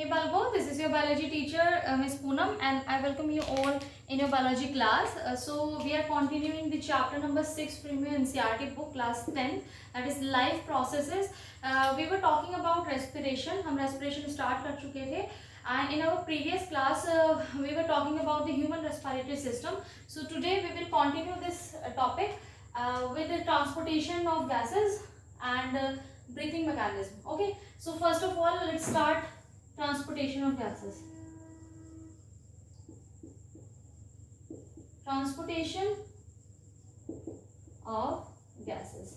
Hey Balbo, this is your biology teacher Ms. Poonam, and I welcome you all in your biology class. So we are continuing the chapter number 6 from your NCERT book class 10, that is life processes. We were talking about respiration. हम respiration start कर चुके थे, and in our previous class we were talking about the human respiratory system. So today we will continue this topic with the transportation of gases and breathing mechanism. Okay, so first of all let's start transportation of gases. Transportation of gases.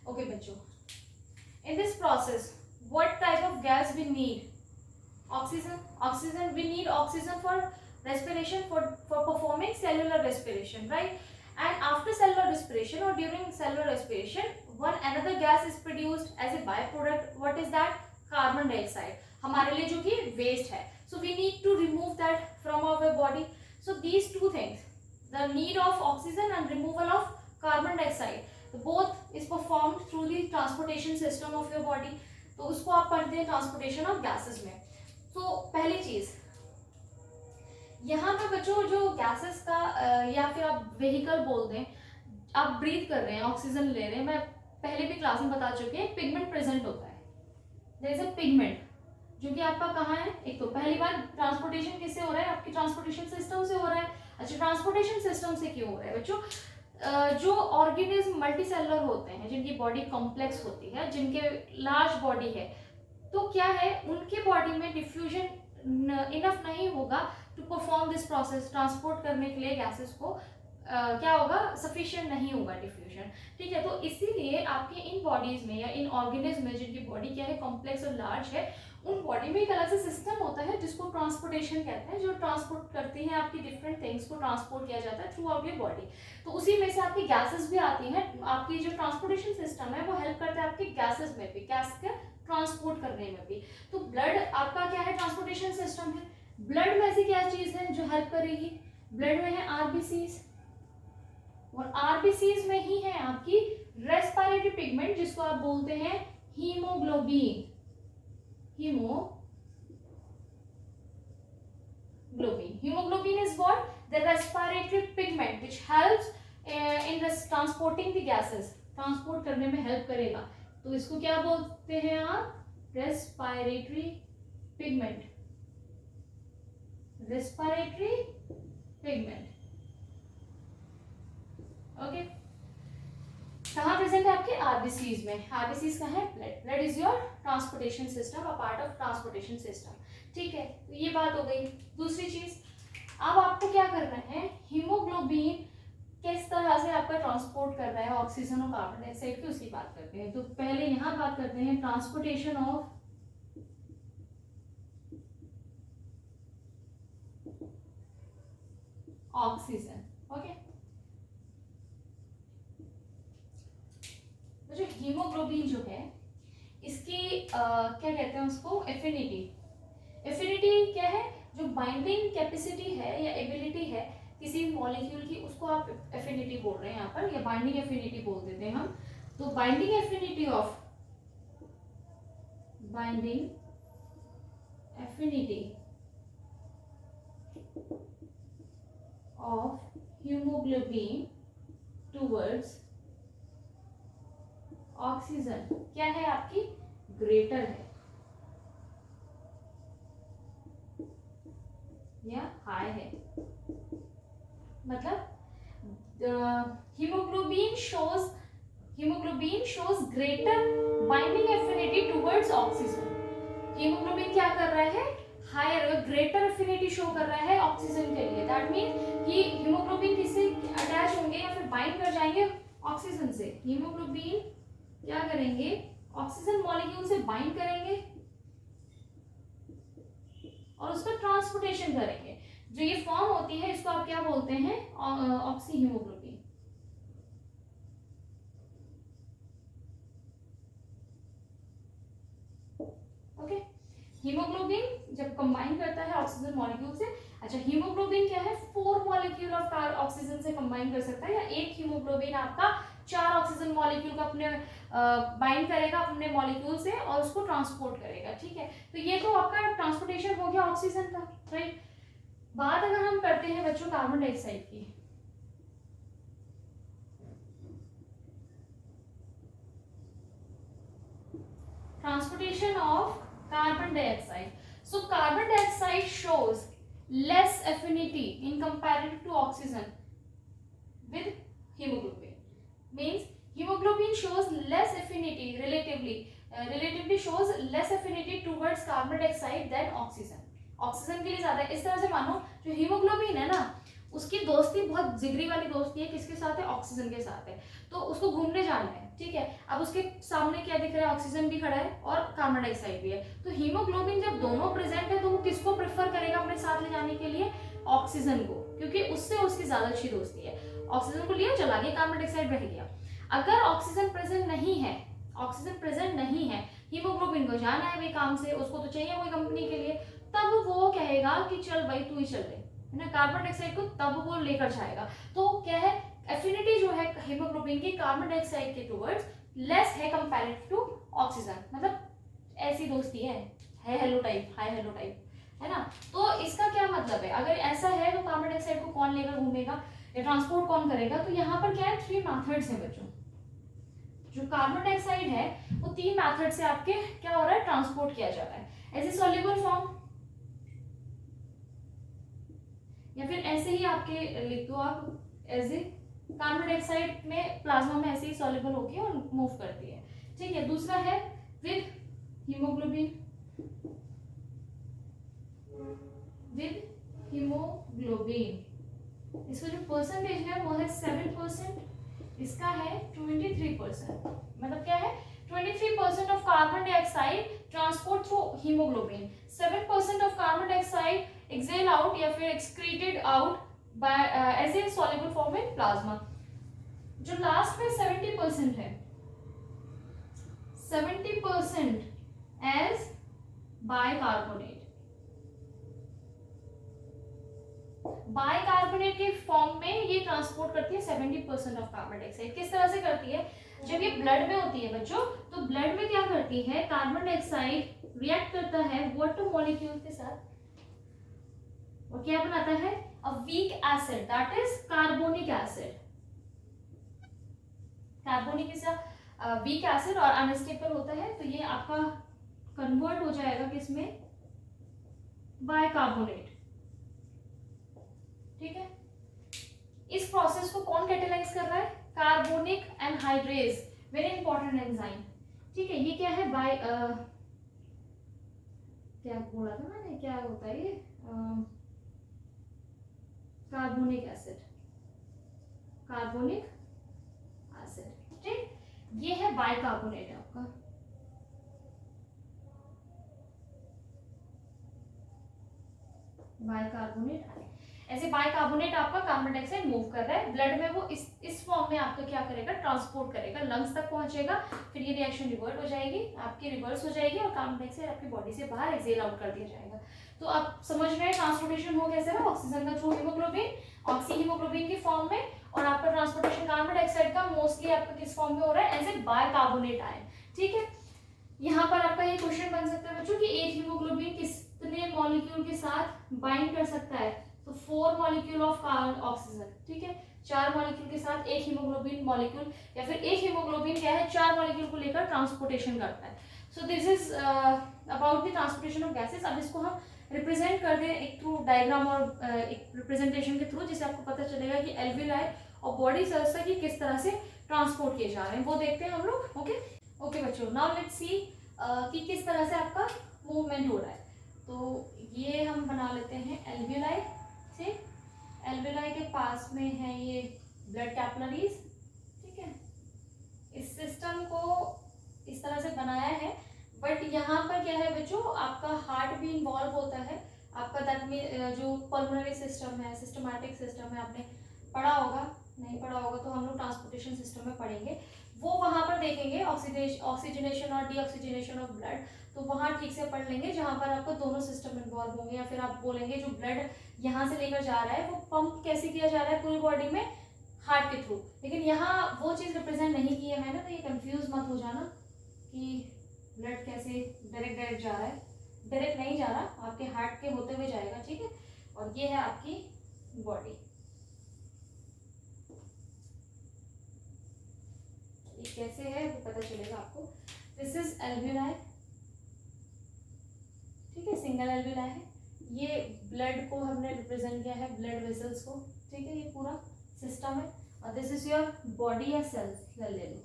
Okay बच्चों, in this process what type of gas we need? Oxygen. We need oxygen for respiration, for performing cellular respiration, right? And after cellular respiration or during cellular respiration, one another gas is produced as a byproduct. What is that? Carbon dioxide. हमारे लिए जो कि waste है. So we need to remove that from our body. So these two things, the need of oxygen and removal of carbon dioxide, both is performed through the transportation system of your body. तो उसको आप पढ़ते हैं transportation of gases में. तो पहली चीज यहाँ पे बच्चों जो गैसेस का या फिर आप व्हीकल बोल दें, आप ब्रीथ कर रहे हैं, ऑक्सीजन ले रहे हैं, मैं पहले भी क्लास में बता चुकी है, पिगमेंट प्रेजेंट होता है. देयर इज अ पिगमेंट जो कि आपका कहाँ है. एक तो पहली बार ट्रांसपोर्टेशन किससे हो रहा है? आपकी ट्रांसपोर्टेशन सिस्टम से हो रहा है. अच्छा, ट्रांसपोर्टेशन सिस्टम से क्यों हो रहा है बच्चों? जो ऑर्गेनिज्म मल्टीसेलुलर होते हैं, जिनकी बॉडी कॉम्प्लेक्स होती है, जिनके लार्ज बॉडी है, तो क्या है, उनके बॉडी में डिफ्यूजन इनफ नहीं होगा to perform this process. Transport करने के लिए गैसेस को क्या होगा, सफिशिएंट नहीं होगा डिफ्यूजन. ठीक है, तो इसीलिए आपके इन बॉडीज में या इन ऑर्गेनिज्म में जिनकी बॉडी क्या है, कॉम्प्लेक्स और लार्ज है, उन बॉडी में एक अलग से सिस्टम होता है जिसको ट्रांसपोर्टेशन कहते हैं, जो ट्रांसपोर्ट करती हैं आपकी डिफरेंट थिंग्स को ट्रांसपोर्ट किया जाता है थ्रू आउट योर बॉडी. तो उसी में से आपकी गैसेस भी आती हैं. आपकी जो ट्रांसपोर्टेशन सिस्टम है वो हेल्प करता है आपके गैसेस में भी, गैस के ट्रांसपोर्ट करने में भी. तो ब्लड आपका क्या है, ट्रांसपोर्टेशन सिस्टम है. ब्लड में ऐसी क्या चीज है जो हेल्प करेगी? ब्लड में है आरबीसीज, और आरबीसीज में ही है आपकी रेस्पिरेटरी पिगमेंट, जिसको आप बोलते हैं haemoglobin. Hemoglobin is what? The respiratory pigment which helps in transporting the gases. Transport करने में हेल्प करेगा. तो इसको क्या बोलते हैं आप? Respiratory pigment. Respiratory pigment. Okay, कहाँ प्रेजेंट है? आपके आरबीसीज में. आरबीसीज का है blood. Blood is your transportation system, a part of transportation system. ठीक है, तो ये बात हो गई. दूसरी चीज, अब आपको क्या करना है, हीमोग्लोबिन किस तरह से आपका ट्रांसपोर्ट कर रहा है ऑक्सीजन और कार्बन डाइऑक्साइड की, उसकी बात करते हैं. तो पहले यहाँ बात करते हैं ट्रांसपोर्टेशन ऑफ ऑक्सीजन. ओके, तो जो हीमोग्लोबिन जो है, इसकी क्या कहते हैं उसको, एफिनिटी. एफिनिटी क्या है? जो बाइंडिंग कैपेसिटी है या एबिलिटी है किसी मॉलिक्यूल की, उसको आप एफिनिटी बोल रहे हैं यहाँ पर, या बाइंडिंग एफिनिटी बोल देते हैं हम. तो binding affinity of haemoglobin towards oxygen क्या है आपकी? ग्रेटर है या हाई है. मतलब haemoglobin shows greater binding affinity towards oxygen. Haemoglobin क्या कर रहा है? हायर, ग्रेटर एफिनिटी शो कर रहा है ऑक्सीजन के लिए. दैट मीन कि हीमोग्लोबिन किससे अटैच होंगे या फिर बाइंड कर जाएंगे? ऑक्सीजन से. हीमोग्लोबिन क्या करेंगे? ऑक्सीजन मॉलिक्यूल से बाइंड करेंगे और उसका ट्रांसपोर्टेशन करेंगे. जो ये फॉर्म होती है इसको आप क्या बोलते हैं? Oxy haemoglobin. ओके, हीमोग्लोबिन जब कंबाइन करता है ऑक्सीजन मॉलिक्यूल से. अच्छा, हीमोग्लोबिन क्या है? 4 मॉलिक्यूल ऑफ ऑक्सीजन से कंबाइन कर सकता है, या एक हीमोग्लोबिन आपका 4 ऑक्सीजन मॉलिक्यूल को अपने बाइंड करेगा अपने मॉलिक्यूल से और उसको ट्रांसपोर्ट करेगा, ठीक है। तो ये तो आपका ट्रांसपोर्टेशन हो गया ऑक्सीजन का, राइट। बात अगर हम करते हैं बच्चों कार्बन डाइऑक्साइड की, transportation of carbon dioxide. So carbon dioxide shows less affinity in comparison to oxygen with hemoglobin. Means hemoglobin shows less affinity relatively shows less affinity towards carbon dioxide than oxygen. Oxygen के लिए ज्यादा। इस तरह से मानो जो haemoglobin है ना, उसकी दोस्ती बहुत जिगरी वाली दोस्ती है, किसके साथ है? ऑक्सीजन के साथ है। तो उसको घूमने जाना है, ठीक है। अब उसके सामने क्या दिख रहा है? ऑक्सीजन भी खड़ा है और कार्बन डाइऑक्साइड भी है। तो हीमोग्लोबिन जब दोनों प्रेजेंट है तो वो किसको प्रेफर करेगा अपने साथ ले जाने के लिए? ऑक्सीजन को, क्योंकि उससे उसकी ज्यादा अच्छी दोस्ती है। ऑक्सीजन को लिया, चला गया, कार्बन डाइऑक्साइड रह गया। अगर ऑक्सीजन प्रेजेंट नहीं है, ऑक्सीजन प्रेजेंट नहीं है, हीमोग्लोबिन को जाना है भी काम से, उसको तो चाहिए कोई कंपनी के लिए, तब वो कहेगा कि चल भाई तू ही चल ले, है ना, कार्बन डाइऑक्साइड को तब वो लेकर जाएगा। तो क्या है? एफिनिटी जो है हीमोग्लोबिन की कार्बन डाइऑक्साइड के टुवर्ड्स लेस है कंपैरेटिव टू ऑक्सीजन। मतलब ऐसी दोस्ती है hello type, hi hello type, है ना। तो इसका क्या मतलब है? अगर ऐसा है तो कार्बन डाइऑक्साइड को कौन लेकर घूमेगा या ट्रांसपोर्ट कौन करेगा? तो यहाँ पर क्या है? 3 मेथड्स हैं बच्चों। जो कार्बन डाइऑक्साइड है वो 3 मेथड से आपके क्या हो रहा है? ट्रांसपोर्ट किया जा रहा है। एज ए सॉल्युबल फॉर्म, या फिर ऐसे ही आपके लिख दो आप एज ए कार्बन डाइऑक्साइड में प्लाज्मा में ऐसे ही सॉल्युबल होगी और मूव करती है, ठीक है। दूसरा है विद हीमोग्लोबिन, विद हीमोग्लोबिन। इसका जो परसेंटेज है वो है 7%, इसका है 23%। मतलब क्या है? 23% of carbon dioxide transport through haemoglobin, 7% of carbon dioxide expel out या फिर excreted out by as a soluble form in plasma. जो लास्ट में 70% है, 70% एज बाइकार्बोनेट, बाइकार्बोनेट के फॉर्म में ये ट्रांसपोर्ट करती है 70% ऑफ कार्बन डाइऑक्साइड। किस तरह से करती है? जब ये ब्लड में होती है बच्चों, तो ब्लड में क्या करती है? कार्बन डाइऑक्साइड रिएक्ट करता है वाटर मॉलिक्यूल के साथ और क्या बनाता है? A weak acid, that is carbonic acid. Carbonic is weak acid और अनस्टेबल होता है, तो ये आपका कन्वर्ट हो जाएगा किसमें? बाइकार्बोनेट, ठीक है। इस प्रोसेस को कौन कैटेलाइज कर रहा है? Carbonic anhydrase, very important enzyme, ठीक है। ये क्या है? क्या बोला था मैंने, क्या होता है ये? कार्बोनिक एसिड, कार्बोनिक एसिड, ठीक। ये है बाइकार्बोनेट है आपका। बाइकार्बोनेट, ऐसे बाइकार्बोनेट आपका कार्बन डाइऑक्साइड मूव कर रहा है ब्लड में, वो इस फॉर्म में आपका क्या करेगा? ट्रांसपोर्ट करेगा, लंग्स तक पहुंचेगा, फिर ये रिएक्शन रिवर्ट हो जाएगी, आपकी रिवर्स हो जाएगी और कार्बन डाइऑक्साइड आपकी बॉडी से बाहर एक्सेल आउट कर दिया जाएगा। तो आप समझ रहे हैं ट्रांसपोर्टेशन हो कैसे रहा? ऑक्सीजन का थ्रू हीमोग्लोबिन, ऑक्सी हीमोग्लोबिन की फॉर्म में, और आपका ट्रांसपोर्टेशन कार्बन डाइऑक्साइड का मोस्टली आपका किस फॉर्म में हो रहा है? एज ए बाइकार्बोनेट आयन, ठीक है। यहाँ पर आपका ये क्वेश्चन बन सकता है बच्चों कि एक हीमोग्लोबिन कितने मॉलिक्यूल के साथ बाइंड कर सकता है? तो 4 मॉलिक्यूल ऑफ ऑक्सीजन, ठीक है। 4 मॉलिक्यूल के साथ एक हीमोग्लोबिन मॉलिक्यूल, या फिर एक हीमोग्लोबिन क्या है? 4 मॉलिक्यूल को लेकर ट्रांसपोर्टेशन करता है। So this is about the transportation of gases. अब इसको हम रिप्रेजेंट कर दें एक थ्रू डायग्राम और एक रिप्रेजेंटेशन के थ्रू, जिससे आपको पता चलेगा कि एल्वियोलाई और बॉडी सेल्स तक किस तरह से ट्रांसपोर्ट किए जा रहे हैं, वो देखते हैं हम लोग। ओके बच्चों, नाउ लेट्स सी कि किस तरह से आपका मूवमेंट हो रहा है। तो ये हम बना लेते हैं एल्वियोलाई, ठीक। एल्वियोलाई के पास में है ये ब्लड कैपिलरीज, ठीक है। इस सिस्टम को इस तरह से बनाया है, बट यहाँ पर क्या है बच्चों? आपका हार्ट भी इन्वॉल्व होता है आपका, दैट में जो पल्मोनरी सिस्टम है, सिस्टमैटिक सिस्टम है, आपने पढ़ा होगा, नहीं पढ़ा होगा तो हम लोग ट्रांसपोर्टेशन सिस्टम में पढ़ेंगे, वो वहाँ पर देखेंगे ऑक्सीजनेशन और डीऑक्सीजनेशन ऑफ ब्लड, तो वहाँ ठीक से पढ़ लेंगे, जहाँ पर आपको दोनों सिस्टम इन्वॉल्व होंगे। या फिर आप बोलेंगे जो ब्लड यहाँ से लेकर जा रहा है वो पंप कैसे किया जा रहा है पूरी बॉडी में? हार्ट के थ्रू। लेकिन यहाँ वो चीज़ रिप्रेजेंट नहीं की है मैंने, तो ये कंफ्यूज मत हो जाना कि ब्लड कैसे डायरेक्ट डायरेक्ट जा रहा है। डायरेक्ट नहीं जा रहा, आपके हार्ट के होते हुए जाएगा, ठीक है। और ये है आपकी बॉडी, ये कैसे है वो पता चलेगा आपको। दिस इज एल्व्यूलाई, ठीक है, सिंगल एल्व्यूलाई है। ये ब्लड को हमने रिप्रेजेंट किया है, ब्लड वेसल्स को, ठीक है, ये पूरा सिस्टम है। और दिस इज योर बॉडी या सेल्स, सेल ले लो,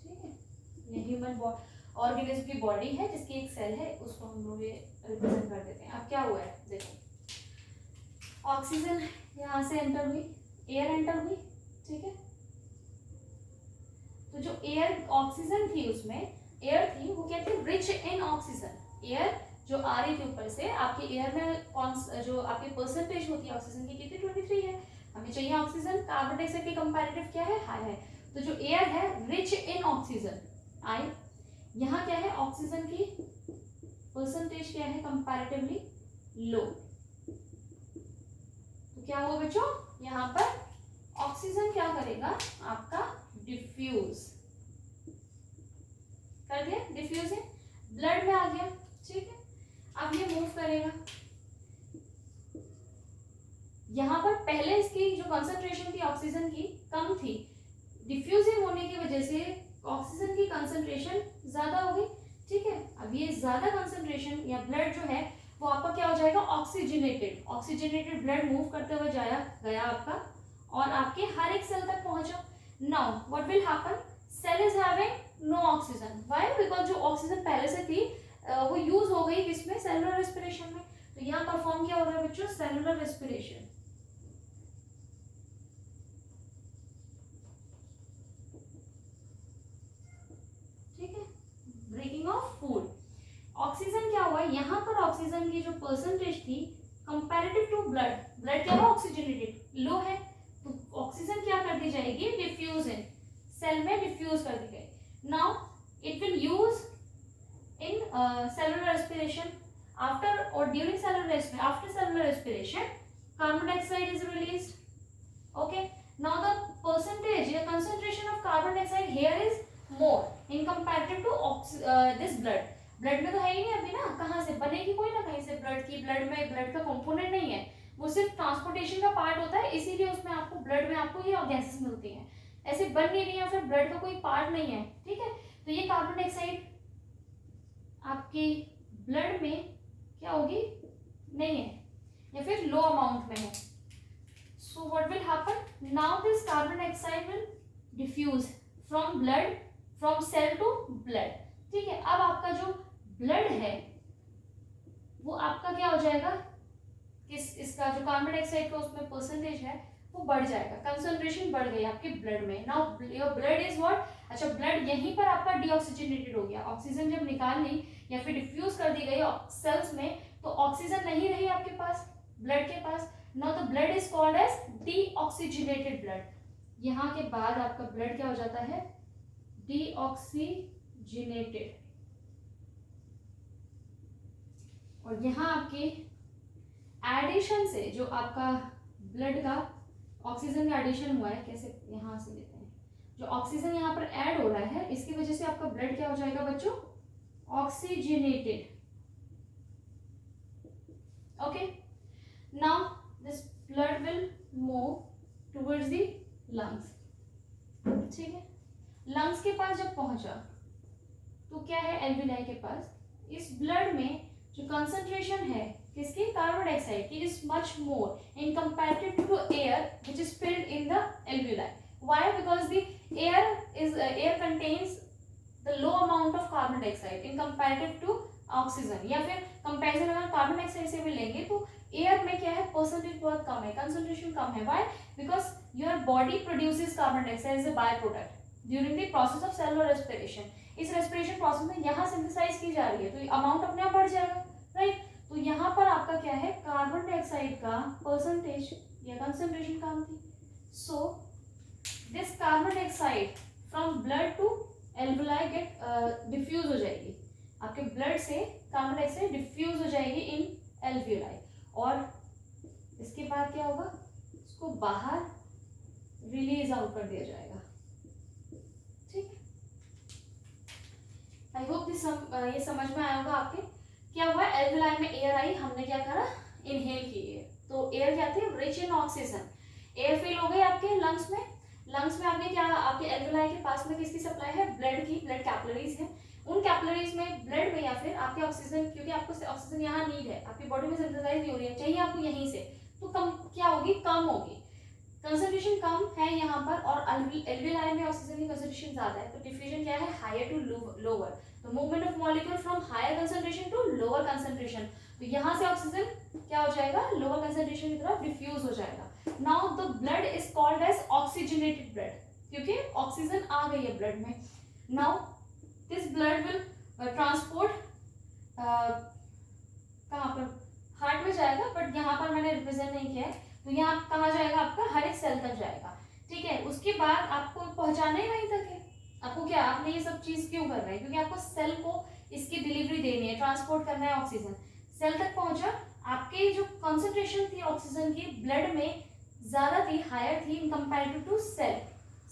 ठीक है। ये ह्यूमन ऑर्गेनिज्म की बॉडी है जिसकी एक सेल है, उसको हम लोग ये रिप्रेजेंट कर देते हैं। अब क्या हुआ है देखो, ऑक्सीजन यहाँ से एंटर हुई, एयर एंटर हुई, ठीक है। तो जो एयर ऑक्सीजन थी उसमें एयर थी, वो क्या थी, रिच इन ऑक्सीजन। एयर जो आ रही थी ऊपर से, आपके एयर में जो आपकी परसेंटेज होती है ऑक्सीजन की कितनी, 23 है। हमें चाहिए ऑक्सीजन, कार्बन डाइऑक्साइड के कंपैरेटिव क्या है, हाई है। तो जो एयर है रिच इन ऑक्सीजन आई, यहाँ क्या है, ऑक्सीजन की परसेंटेज क्या है, कंपैरेटिवली लो। तो क्या हुआ बच्चों, यहाँ पर ऑक्सीजन क्या करेगा, आपका डिफ्यूज कर दिया, डिफ्यूज है, ब्लड में आ गया, ठीक है। अब ये मूव करेगा, यहाँ पर पहले इसकी जो कंसंट्रेशन थी ऑक्सीजन की कम थी, डिफ्यूजिंग होने की वजह से ऑक्सीजन की कंसंट्रेशन ज्यादा हो गई, ठीक है। अब ये ज्यादा कंसंट्रेशन या ब्लड जो है वो आपका क्या हो जाएगा, ऑक्सीजनेटेड। ऑक्सीजनेटेड ब्लड मूव करते हुए गया आपका, और आपके हर एक सेल तक पहुंचा। Now what will happen, cell is having no oxygen, why, because जो ऑक्सीजन पहले से थी वो यूज हो गई किसमें, सेलुलर रेस्पिरेशन में। तो यहाँ परफॉर्म क्या हो रहा है बच्चों, सेलुलर रेस्पिरेशन, ठीक है, ब्रेकिंग ऑफ फूड। ऑक्सीजन क्या हुआ, यहाँ पर ऑक्सीजन की जो परसेंटेज थी कंपैरेटिव टू ब्लड, ब्लड क्या हुआ, ऑक्सीजनेटेड लो है, तो ऑक्सीजन क्या कर दी जाएगी, डिफ्यूज इन सेल में, डिफ्यूज कर दी गई। Now it will use in cellular respiration, after और during cellular after cellular respiration carbon dioxide is released, okay. Now the percentage या concentration of carbon dioxide here is more in comparative to this blood. Blood में तो है ही नहीं अभी ना, कहाँ से बनेगी, कोई ना कहीं से ब्लड की, ब्लड में ब्लड का कंपोनेंट नहीं है, वो सिर्फ ट्रांसपोर्टेशन का पार्ट होता है, इसीलिए उसमें आपको ब्लड में आपको ये गैसेस मिलती हैं, ऐसे बन नहीं रही है, फिर ब्लड का कोई पार्ट नहीं है, ठीक है। तो ये कार्बन डाइऑक्साइड आपके ब्लड में क्या होगी, नहीं है, या फिर लो अमाउंट में है। So what will happen? Now this carbon dioxide will diffuse from blood, from cell to blood. ठीक है, अब आपका जो ब्लड है वो आपका क्या हो जाएगा, इसका जो कार्बन डाइऑक्साइड का उसमें परसेंटेज है वो बढ़ जाएगा, कंसंट्रेशन बढ़ गई आपके ब्लड में। Now your blood is what, अच्छा ब्लड यहीं पर आपका डीऑक्सीजनेटेड हो गया, ऑक्सीजन जब निकाल ली या फिर डिफ्यूज कर दी गई सेल्स में, तो ऑक्सीजन नहीं रही आपके पास, ब्लड के पास। Now the blood is called as deoxygenated blood. यहाँ के बाद आपका ब्लड क्या हो जाता है, deoxygenated, और यहाँ आपके एडिशन से जो आपका ब्लड का ऑक्सीजन का एडिशन हुआ है, कैसे यहाँ से लेते हैं, जो ऑक्सीजन यहाँ पर ऐड हो रहा है इसकी वजह से आपका ब्लड क्या हो जाएगा बच्चों, oxygenated, okay. Now this blood will move towards the lungs, ठीक है। लंग्स के पास जब पहुंचा तो क्या है, एल्विलाई के पास, इस ब्लड में जो कंसंट्रेशन है किसकी, कार्बन डाइऑक्साइड की, is much more in comparative to air which is filled in the alveoli. Why, because the air contains the low amount of carbon dioxide in comparative to oxygen, या फिर comparison अगर carbon dioxide से भी लेंगे तो air में क्या है, परसेंटेज बहुत कम है, कंसंट्रेशन कम है। Why, because your body produces carbon dioxide as a by product during the process of cellular respiration. इस रेस्पिरेशन प्रोसेस में यहाँ सिंथेसाइज की जा रही है तो अमाउंट अपने आप बढ़ जाएगा, राइट। तो यहाँ पर आपका क्या है, कार्बन डाइऑक्साइड का परसेंटेज या कंसंट्रेशन कम थी, so this carbon dioxide from blood to alveoli get diffuse हो जाएगी, आपके ब्लड से कार्बन डाइऑक्साइड डिफ्यूज हो जाएगी इन एल्विलाई, और इसके बाद क्या होगा, इसको बाहर आउट कर दिया जाएगा। ठीक, आई होप ये समझ में आया होगा आपके। क्या हुआ, एल्विलाई में एयर आई, हमने क्या करा, इनहेल की एयर, तो एयर क्या थी, rich in oxygen, air fill हो गई आपके लंग्स में। लंग्स में आपने क्या, आपके एल्विलाई के पास में किसकी सप्लाई है, ब्लड की, ब्लड कैपिलरीज है, उन कैपिलरीज में ब्लड में या फिर आपके ऑक्सीजन, क्योंकि आपको ऑक्सीजन यहाँ नीड है, आपकी बॉडी में सिंथेसाइज नहीं हो रही है, चाहिए आपको यहीं से, तो कम क्या होगी, कम होगी, कंसंट्रेशन कम है यहाँ पर, और एल्विलाई में ऑक्सीजन की कंसंट्रेशन ज्यादा है, तो डिफ्यूजन क्या है, हायर टू लोअर, तो movement of molecule from higher concentration to lower concentration, तो यहाँ से ऑक्सीजन क्या हो जाएगा, लोअर कंसंट्रेशन की तरफ डिफ्यूज हो जाएगा। Now the blood is called as oxygenated blood, क्योंकि ऑक्सीजन आ गई है ब्लड में। Now this blood will transport कहाँ पर, हार्ट में जाएगा, बट यहाँ पर मैंने रिप्रेजेंट नहीं किया है, तो यहाँ कहाँ जाएगा, आपका हर एक सेल तक जाएगा। ठीक है, उसके बाद आपको पहुंचाना ही वहीं तक है। आपको क्या, आपने ये सब चीज क्यों कर रहे हैं, क्योंकि आपको सेल को इसकी डिलीवरी देनी है, ट्रांसपोर्ट करना है ऑक्सीजन, सेल तक पहुंचा, आपके जो कंसंट्रेशन थी ऑक्सीजन की ब्लड में ज्यादा थी, हायर थी इन कंपेरेटिव टू सेल,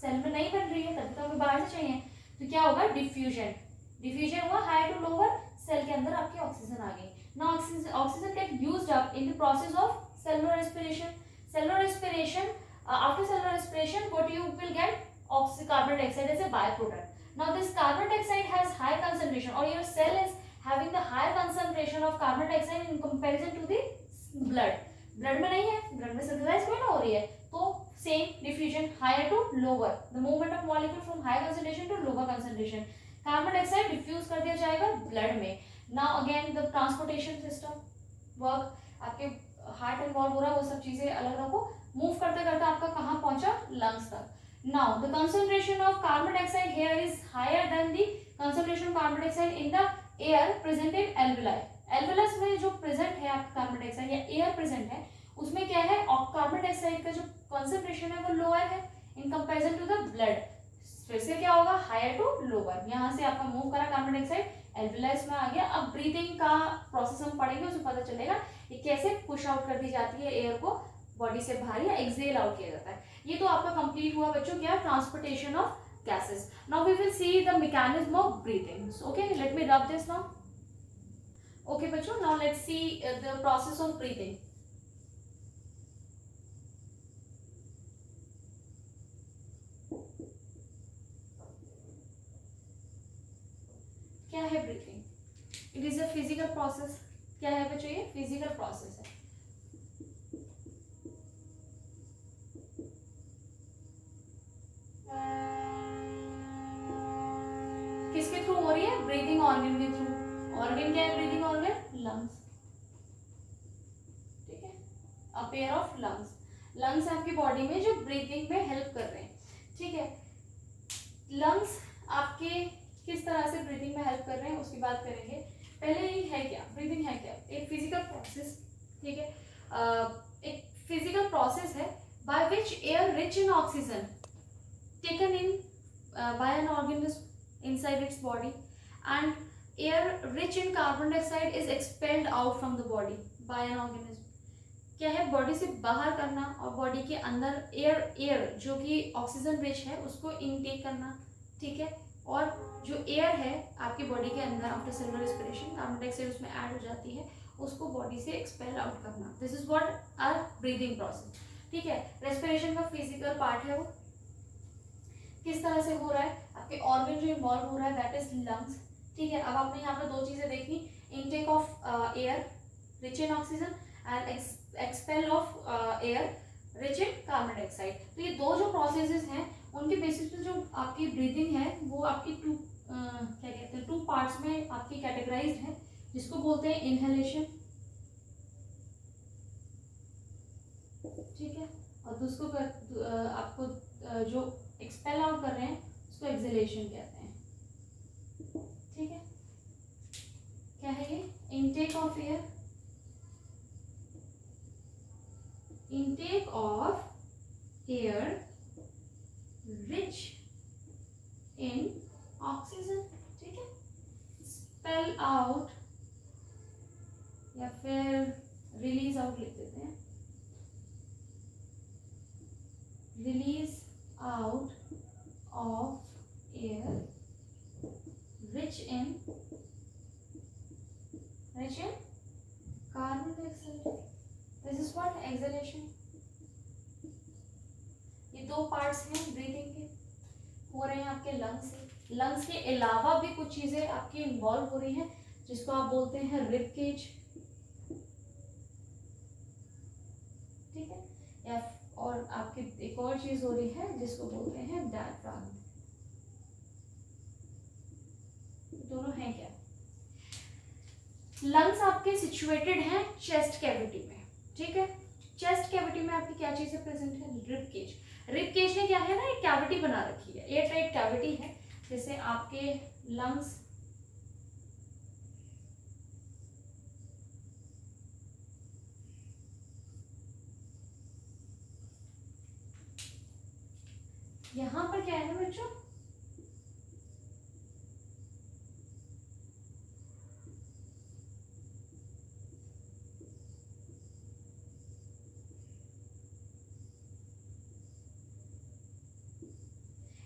सेल में नहीं बन रही है, तभी तो हमें बाहर से चाहिए, तो क्या होगा, डिफ्यूजन, डिफ्यूजन हुआ हायर टू लोअर, सेल के अंदर आपकी ऑक्सीजन आ गई। Now oxygen get used up in the process of cellular respiration. Cellular respiration, after cellular respiration, what you will get, carbon dioxide as a byproduct. Now this carbon dioxide has high concentration, or your cell is having the higher concentration of carbon dioxide in comparison to the blood. Blood में नहीं है, blood में synthesize कोई ना हो रही है, तो same diffusion, higher to lower, the movement of molecule from higher concentration to lower concentration. Carbon dioxide diffuse कर दिया जाएगा blood में. Now again the transportation system work, आपके हार्ट इन्वॉल्व हो रहा है, वो सब चीजें अलग रखो, मूव करते करते आपका कहाँ पहुंचा, लंग्स तक। Now the concentration of carbon dioxide here is higher than the concentration of carbon dioxide in the air present in alveoli. Alveolus में जो प्रेजेंट है आपका कार्बन डाइऑक्साइड या एयर प्रेजेंट है, उसमें क्या है, कार्बन डाइऑक्साइड का जो कंसंट्रेशन है वो लोअर है in comparison to the blood, फिर से क्या होगा, हायर टू लोअर, यहाँ से आपका मूव करा कार्बन डाइऑक्साइड, एल्विलाइज में आ गया। अब ब्रीदिंग का प्रोसेस हम पढ़ेंगे, उसमें पता चलेगा ये कैसे पुश आउट कर दी जाती है एयर को बॉडी से बाहर, या एक्सेल आउट किया जाता है। ये तो आपका कंप्लीट हुआ बच्चों, क्या, transportation of gases. Now we will see the mechanism of breathing. So, okay, let me rub this now. Okay बच्चों, now let's see the process of breathing. क्या है breathing, it is a physical process. क्या है बच्चों, ये physical process है। किसके through हो रही है, ब्रीदिंग ऑर्गन के थ्रू। ऑर्गन क्या है, ब्रीदिंग ऑर्गन, लंग्स। ठीक है, a pair of lungs, lungs आपकी बॉडी में जो ब्रीथिंग में हेल्प कर रहे हैं। ठीक है, लंग्स आपके किस तरह से ब्रीदिंग में हेल्प कर रहे हैं उसकी बात करेंगे। पहले ही है क्या, ब्रीदिंग है क्या, एक फिजिकल प्रोसेस। ठीक है, एक फिजिकल प्रोसेस है by which air rich in oxygen taken in by an organism inside its body and air rich in carbon dioxide is expelled out from the body by an organism. क्या है, body से बाहर करना और body के अंदर air जो कि ऑक्सीजन रिच है उसको इनटेक करना। ठीक है, और जो एयर है आपकी बॉडी के अंदर after cellular respiration carbon dioxide उसमें ऐड हो जाती है, उसको बॉडी से एक्सपेल आउट करना। This is what are breathing process. ठीक है, रेस्पिरेशन का फिजिकल पार्ट है वो किस तरह से हो रहा है, आपके ऑर्गन जो इन्वॉल्व हो रहा है दैट इज लंग्स। ठीक है, अब आपने यहाँ पर दो चीजें देखी, intake of air rich in oxygen and expel of air rich in carbon dioxide. तो ये दो जो प्रोसेसेस हैं उनके बेसिस पे जो आपकी ब्रीदिंग है वो आपकी क्या कहते हैं, टू पार्ट्स में आपकी कैटेगराइज्ड है, जिसको बोलते हैं इनहेलेशन। ठीक है, और दूसरो आपको जो एक्सपेल आउट कर रहे हैं उसको एक्सहेलेशन कहते हैं। ठीक है, क्या है ये, intake of air, intake of air rich in oxygen। ठीक है, spell out या फिर रिलीज आउट लिख देते हैं, release out of air rich in carbon dioxide. This is what exhalation. ये दो पार्ट्स हैं ब्रीथिंग के, हो रहे हैं आपके लंग्स से। लंग्स के अलावा भी कुछ चीजें आपकी इन्वॉल्व हो रही हैं जिसको आप बोलते हैं रिब केज, ठीक है, या और आपकी एक और चीज हो रही है जिसको बोलते हैं डायफ्राम। दोनों हैं क्या? लंग्स आपके सिचुएटेड हैं चेस्ट कैविटी में, ठीक है। चेस्ट कैविटी में आपकी क्या चीजें प्रेजेंट है? Rib cage. रिब केज ने क्या है ना, एक कैविटी बना रखी है, एयर टाइट कैविटी है, जैसे आपके लंग्स यहां पर क्या है ना बच्चों,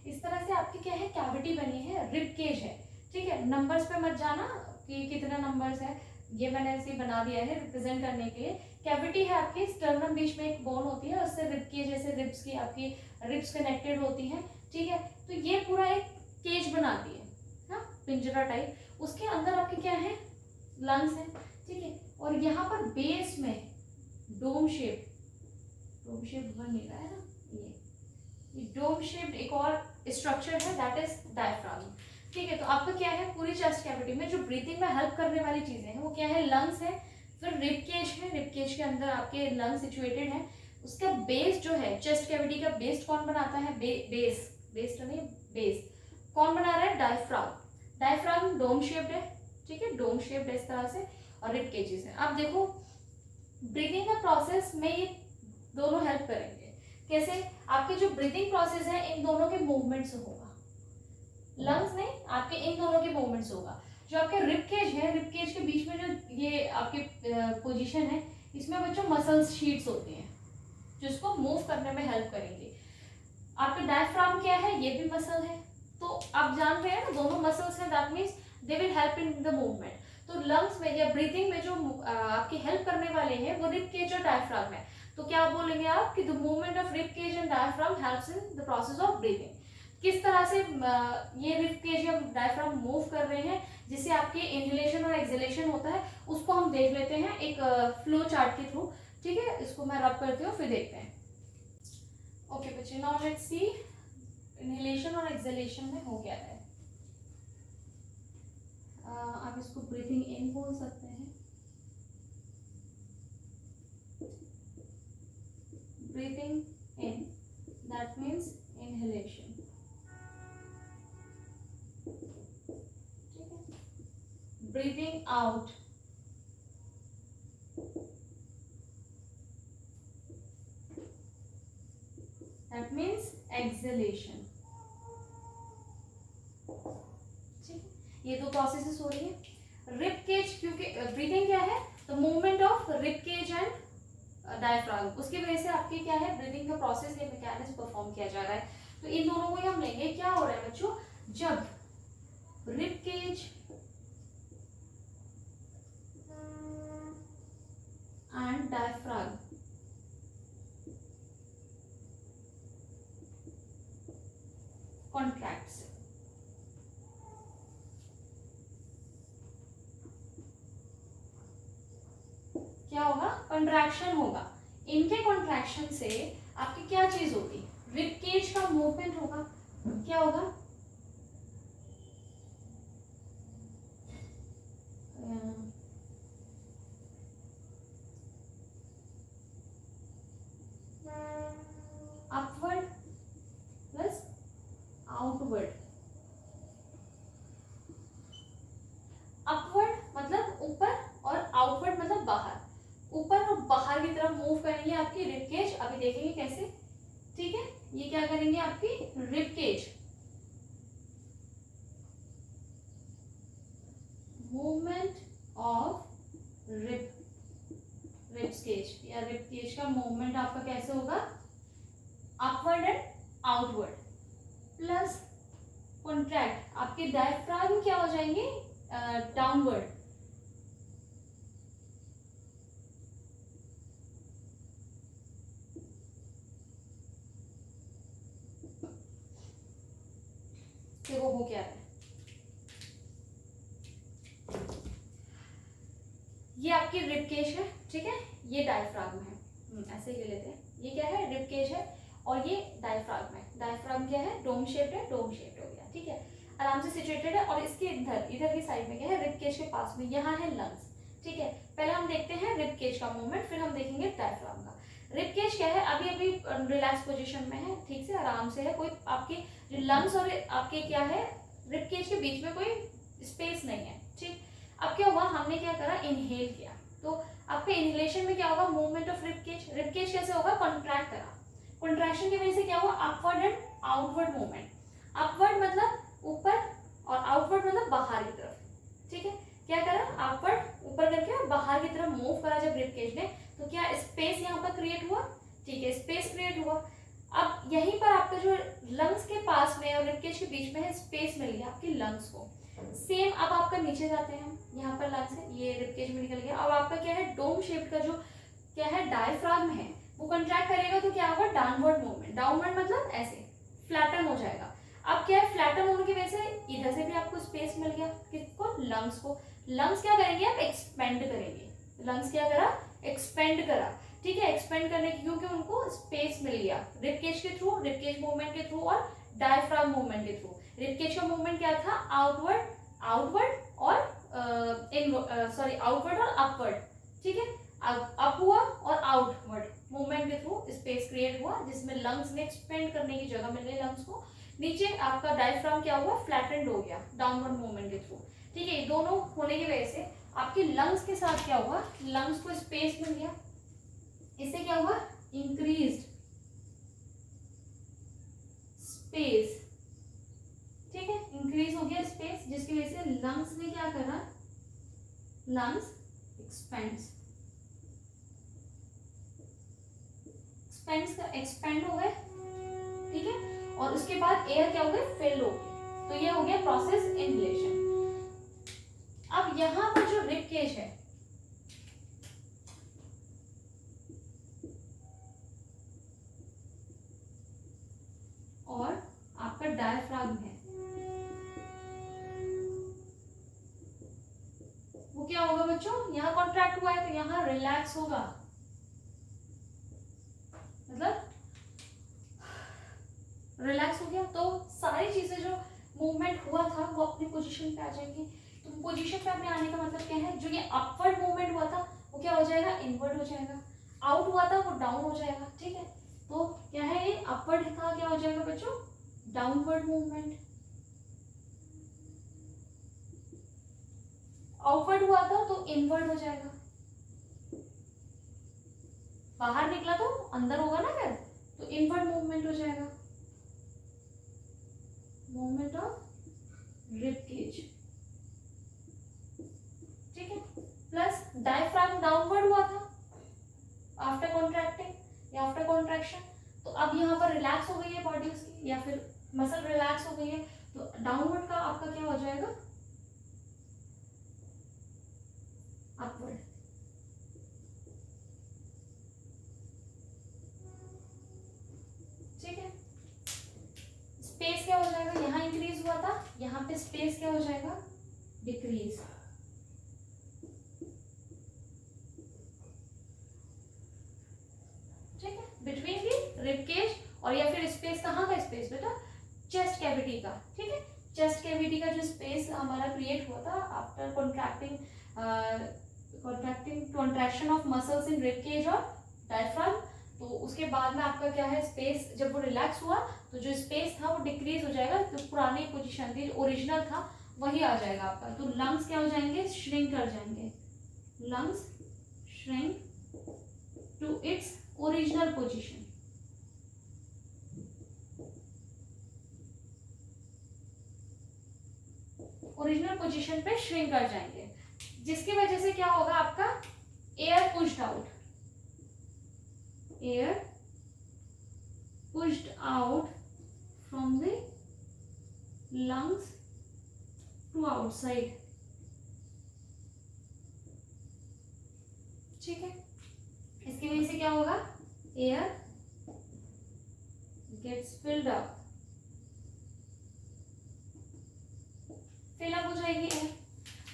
इस तरह से आपकी क्या है, कैविटी बनी है, रिब केज है, ठीक है। नंबर्स पे मत जाना कि कितना नंबर्स है, ये मैंने ऐसे ही बना दिया है रिप्रेजेंट करने के लिए। कैविटी है आपकी, स्टर्नम बीच में एक बोन होती है, उससे रिब केज जैसे रिब्स की आपकी रिब्स कनेक्टेड होती हैं, ठीक है। तो ये पूरा एक केज बनाती है ना, पिंजरा टाइप। उसके अंदर आपके क्या है, लंग्स है, ठीक है। और यहाँ पर बेस में डोम शेप बन नहीं रहा है ना, ये डोम शेप्ड एक और स्ट्रक्चर है, दैट इज डायफ्राम, ठीक है। तो आपका क्या है, पूरी चेस्ट कैविटी में जो ब्रीथिंग में हेल्प करने वाली चीजें हैं वो क्या है, लंग्स है, फिर रिब केज है, रिब केज के अंदर आपके लंग्स सिचुएटेड है। उसका बेस जो है, चेस्ट कैविटी का बेस कौन बनाता है, बेस तो नहीं, बेस कौन बना रहा है, डायफ्राम। डायफ्राम डोम शेप्ड है, ठीक है, डोम शेप्ड है इस तरह से, और रिब केजेस है। अब देखो ब्रीथिंग का प्रोसेस में ये दोनों हेल्प करेंगे। कैसे? आपके जो ब्रीथिंग प्रोसेस है इन दोनों के मूवमेंट से होगा, लंग्स नहीं, आपके इन दोनों के मूवमेंट से होगा। जो आपके रिब केज है, रिब केज के बीच में जो ये आपके पोजीशन है, इसमें बच्चों मसल्स शीट्स होती हैं जो इसको मूव करने में हेल्प करेंगे। आपका डायफ्राम क्या है, ये भी मसल है, तो आप जान रहे हैं ना, दोनों मसल्स हैं, that means they will help in the movement. तो लंग्स में या ब्रीथिंग में जो आपकी हेल्प करने वाले हैं वो रिब केज और डायफ्राम है। तो क्या बोलेंगे आप कि the movement of rib cage and diaphragm helps in the process of breathing. किस तरह से ये रिब केज या डायफ्राम मूव कर रहे हैं जिससे आपके इनहेलेशन और एक्सहेलेशन होता है, उसको हम देख लेते हैं एक फ्लो चार्ट के थ्रू, ठीक है। इसको मैं रब करती हूँ, फिर देखते हैं। ओके बच्चे, नाउ लेट्स सी इनहेलेशन और एक्सहेलेशन में हो क्या है। आप इसको ब्रीथिंग इन बोल सकते हैं, breathing in that means inhalation, ठीक है। Breathing out that means exhalation, ठीक है। ये दो प्रोसेसेस हो रही है। रिब केज, क्योंकि ब्रीथिंग क्या है, the movement of rib cage and diaphragm, उसकी वजह से आपकी क्या है, ब्रीथिंग का प्रोसेस या मैकेनिज्म परफॉर्म किया जा रहा है। तो इन दोनों को ही हम लेंगे। क्या हो रहा है बच्चों, जब rib cage and diaphragm contracts, क्या होगा, कंट्रैक्शन होगा। इनके कॉन्ट्रैक्शन से आपकी क्या चीज होगी, रिब केज का मूवमेंट होगा। क्या होगा, अपवर्ड प्लस आउटवर्ड। अपवर्ड मतलब ऊपर और आउटवर्ड मतलब बाहर। ऊपर और बाहर की तरफ मूव करेंगे आपकी रिब केज, अभी देखेंगे कैसे, ठीक है। ये क्या करेंगे, आपकी rib cage movement of rib cage या रिब केज का मूवमेंट आपका कैसे होगा, अपवर्ड एंड आउटवर्ड, आपके डायफ्राम क्या हो जाएंगे, डाउनवर्ड। देखो वो क्या है, ये आपकी रिब केज है, ठीक है, ये डायफ्राम है, ऐसे ही ले लेते हैं, ये क्या है, रिब केज है, और ये डायफ्राम है। डायफ्राम क्या है, डोम शेप्ड है, डोम शेप्ड हो गया, ठीक है, आराम से सिचुएटेड है। और इसके इधर की साइड में क्या है, रिब केज के पास में यहाँ है लंग्स, ठीक है। पहले हम देखते हैं रिब केज का मूवमेंट, फिर हम देखेंगे डायफ्राम का। रिब केज क्या है, अभी अभी रिलैक्स पोजीशन में है, ठीक से आराम से है, कोई आपके जो लंग्स और आपके क्या है रिब केज के बीच में कोई स्पेस नहीं है, ठीक। अब क्या हुआ, हमने क्या करा, इनहेल किया, तो आपके इनहेलेशन में क्या होगा, movement of rib cage. Rib cage कैसे होगा, कॉन्ट्रैक्ट करा, कॉन्ट्रैक्शन की वजह से क्या हुआ, upward and outward movement. Upward मतलब ऊपर और आउटवर्ड मतलब बाहर की तरफ, ठीक है। क्या करा, अपवर्ड ऊपर करके और बाहर की तरफ मूव करा जब रिब केज ने, तो क्या स्पेस यहाँ पर क्रिएट हुआ, ठीक है, स्पेस क्रिएट हुआ। अब यहीं पर आपका जो लंग्स के पास में और रिब केज के बीच में है, स्पेस मिल गया आपकी लंग्स को। सेम अब आपका नीचे जाते हैं हम, यहाँ पर लंग्स है, ये रिब केज में निकल गया। अब आपका क्या है, डोम शेप का जो क्या है डायफ्राम है, वो कंट्रैक्ट करेगा तो क्या होगा, डाउनवर्ड मूवमेंट। डाउनवर्ड मतलब ऐसे फ्लैटन हो जाएगा। अब क्या है, फ्लैटन होने की वजह से इधर से भी आपको स्पेस मिल गया, किसको, लंग्स को। लंग्स क्या करेंगे, आप एक्सपेंड करेंगे, लंग्स क्या करा, एक्सपेंड करा, ठीक है, एक्सपेंड करने की, क्योंकि उनको स्पेस मिल गया रिब केज के थ्रू, रिब केज मूवमेंट के थ्रू और डायफ्राम मूवमेंट के थ्रू। रिब केज का मूवमेंट क्या था, आउटवर्ड, आउटवर्ड और आउटवर्ड और अपवर्ड, ठीक है, अप हुआ और आउटवर्ड मूवमेंट के थ्रू स्पेस क्रिएट हुआ, जिसमें लंग्स ने एक्सपेंड करने की जगह मिल गई लंग्स को। नीचे आपका डायफ्राम क्या हुआ, फ्लैटेंड हो गया डाउनवर्ड मूवमेंट के थ्रू, ठीक है। दोनों होने की वजह से आपके लंग्स के साथ क्या हुआ, लंग्स को स्पेस मिल गया, इससे क्या हुआ, इंक्रीज्ड स्पेस, ठीक है, इंक्रीज हो गया स्पेस, जिसकी वजह से लंग्स ने क्या करा, लंग्स एक्सपेंड्स, एक्सपेंड हो गए, ठीक है, और उसके बाद एयर क्या हो गया, फिल हो गई, तो ये हो गया प्रोसेस इनहेलेशन। अब यहां पर जो रिब केज है, और आपका डायफ्राम है, वो क्या होगा बच्चों, यहाँ कॉन्ट्रैक्ट हुआ है तो यहाँ रिलैक्स होगा, मतलब रिलैक्स हो गया, तो सारी चीजें जो मूवमेंट हुआ था वो अपनी पोजीशन पे आ जाएंगी। तो पोजीशन पे अपने आने का मतलब क्या है, जो ये अपवर्ड मूवमेंट हुआ था वो क्या हो जाएगा, इनवर्ड हो जाएगा, आउट हुआ था वो डाउन हो जाएगा, ठीक है। तो क्या है, ये अपवर्ड था, क्या हो जाएगा बच्चों, डाउनवर्ड मूवमेंट। आउटवर्ड हुआ था तो इनवर्ड हो जाएगा, बाहर निकला तो अंदर होगा ना फिर, तो इनवर्ड मूवमेंट हो जाएगा, मूवमेंट ऑफ रिब केज, ठीक है। प्लस डायफ्राम डाउनवर्ड हुआ था आफ्टर कॉन्ट्रैक्टिंग या आफ्टर कॉन्ट्रैक्शन, तो अब यहाँ पर रिलैक्स हो गई है बॉडी उसकी, या फिर मसल रिलैक्स हो गई है, तो डाउनवर्ड का आपका क्या हो जाएगा, अपवर्ड, ठीक है। स्पेस क्या हो जाएगा, यहाँ इंक्रीज हुआ था, यहाँ पे स्पेस क्या हो जाएगा, डिक्रीज, ठीक है, बिटवीन दी रिब केज और या फिर स्पेस कहाँ का स्पेस बेटा, चेस्ट कैविटी का, ठीक है। चेस्ट कैविटी का जो स्पेस हमारा क्रिएट हुआ था after contraction of muscles in rib cage और डायफ्राम, तो उसके बाद में आपका क्या है, स्पेस जब वो रिलैक्स हुआ तो जो स्पेस था वो डिक्रीज हो जाएगा, जो पुरानी पोजीशन थी, ओरिजिनल था वही आ जाएगा आपका, तो लंग्स क्या हो जाएंगे, श्रिंक कर जाएंगे, lungs shrink to its original position, original position पे श्रिंक कर जाएंगे, जिसकी वजह से क्या होगा, आपका air pushed out, air pushed out from the lungs to outside, ठीक है। इसकी वजह से क्या होगा, air gets filled up, fill up हो जाएगी air.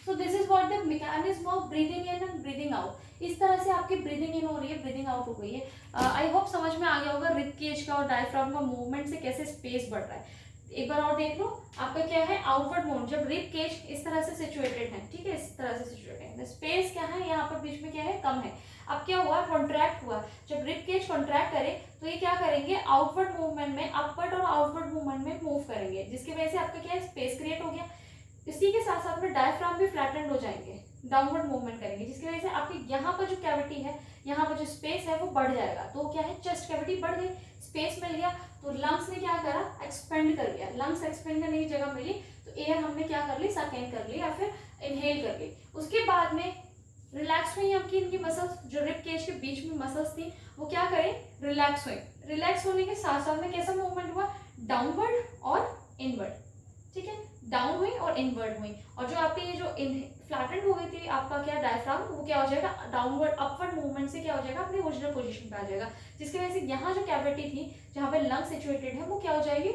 So this is what the mechanism of breathing in and breathing out. इस तरह से आपकी ब्रीदिंग इन हो रही है, ब्रीदिंग आउट हो गई है। आई होप समझ में आ गया होगा रिब केज का और डायफ्राम का मूवमेंट से कैसे स्पेस बढ़ रहा है। एक बार और देख लो, आपका क्या है आउटवर्ड मूवमेंट, जब रिब केज इस तरह से सिचुएटेड है, ठीक है, इस तरह से सिचुएटेड है, स्पेस क्या है यहाँ पर बीच में क्या है, कम है। अब क्या हुआ, कॉन्ट्रैक्ट हुआ। जब रिब केज कॉन्ट्रैक्ट करे तो ये क्या करेंगे, आउटवर्ड मूवमेंट में, अपवर्ड और आउटवर्ड मूवमेंट में मूव करेंगे, जिसकी वजह से आपका क्या है, स्पेस क्रिएट हो गया। इसी के साथ साथ में डायफ्राम भी फ्लैटेंड हो जाएंगे, डाउनवर्ड मूवमेंट करेंगे, जिसकी वजह से आपके यहाँ पर जो कैविटी है, यहाँ पर जो स्पेस है वो बढ़ जाएगा। तो क्या है, चेस्ट कैविटी बढ़ गई, स्पेस मिल गया, तो लंग्स ने क्या करा, एक्सपेंड कर लिया। लंग्स एक्सपेंड करने की जगह मिली तो एयर हमने क्या कर ली, सकेन कर ली या फिर इनहेल कर ली। उसके बाद में रिलैक्स हुई आपकी इनकी मसल्स, जो रिब केज के बीच में मसल्स थी वो क्या करें, रिलैक्स हुई। रिलैक्स होने के साथ साथ में कैसा मूवमेंट हुआ, डाउनवर्ड और इनवर्ड, ठीक है, डाउन हुई और इनवर्ड हुई। और जो आपकी ये जो फ्लैटेंड हो गई थी आपका क्या डायफ्राम, वो क्या हो जाएगा, डाउनवर्ड अपवर्ड मूवमेंट से क्या हो जाएगा, अपनी ओरिजिनल पोजीशन पे आ जाएगा, जिसकी वजह से यहाँ जो कैविटी थी जहाँ पे लंग सिचुएटेड है वो क्या हो जाएगी,